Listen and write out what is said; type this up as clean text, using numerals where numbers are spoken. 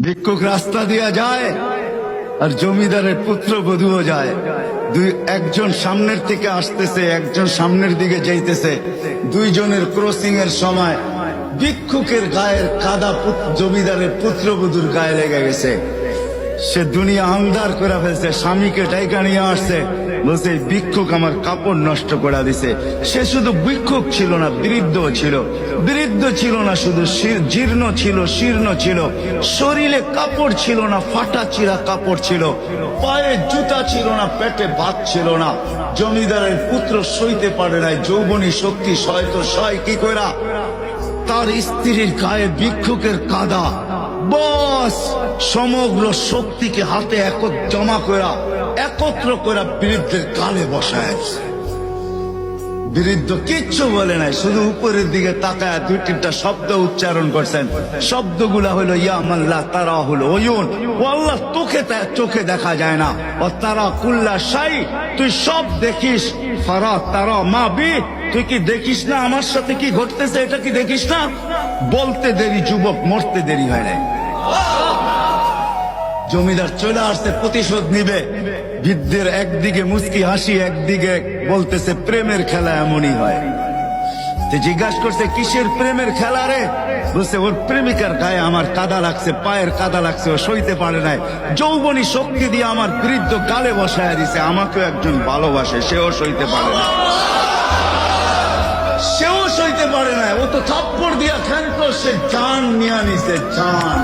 ভিক্ষুক রাস্তা দিয়া যায় আর জমিদারের পুত্রবধূও যায়। একজন সামনের থেকে আসতেছে, একজন সামনের দিকে যাইতেছে। দুইজনের ক্রসিং এর সময় ভিক্ষুকের গায়ের কাদা জমিদারের পুত্রবধূর গায়ে লেগে গেছে। সে দুনিয়া আন্ধার করে ফেলছে, স্বামীকে ডাইকা নিয়ে আসছে, বলছে ভিক্ষুক আমার কাপড় নষ্ট করে দিছে। সে শুধু ভিক্ষুক ছিল না, বৃদ্ধ ছিল। বৃদ্ধ ছিল না শুধু, জীর্ণ ছিল, শীর্ণ ছিল। শরীরে কাপড় ছিল না, ফাটা চিরা কাপড় ছিল। পায়ে জুতা ছিল না, পেটে ভাত ছিল না। জমিদারের পুত্র সইতে পারে নাই, যৌবনী শক্তি সয় তো সয় কি কইরা তার স্ত্রীর গায়ে ভিক্ষুকের কাদা। বস সমগ্র শক্তিকে হাতে জমা করা, একত্র করা বৃদ্ধের কালে বসায়। বৃদ্ধ কিচ্ছু বলে নাই, শুধু উপরের দিকে তাকায় দুই তিনটা শব্দ উচ্চারণ করছেন। শব্দগুলা হলো ইয়া মাল্লাহ, তারা হলো ওয়ুন, ও আল্লাহ চোখে দেখা যায় না। ও তারা কুল্লা শাই, তুই সব দেখিস। ফারা তারা মা বি, তুই কি দেখিস না আমার সাথে কি ঘটতেছে, এটা কি দেখিস না? বলতে দেরি যুবক, মরতে দেরি হয় নাই। জমিদার চলে আসছে, প্রতিশোধ নিবে। বৃদ্ধের একদিকে মুস্কি হাসি, একদিকে বলতেছে প্রেমের খেলা এমনই হয়। জিজ্ঞাসা করছে কিসের প্রেমের খেলা রে? বলছে ওর প্রেমিকার গায়ে আমার কাদা লাগছে, পায়ের কাদা লাগছে, ও সইতে পারে নাই। যৌবনী শক্তি দিয়ে আমার বৃদ্ধ গালে বসায় দিছে। আমাকেও একজন ভালোবাসে, সেও সইতে পারে না, সেও সইতে পারে না। ও তো থাপ্পড় দিয়া খেলতো, সে জান নিয়ে নিছে, জান।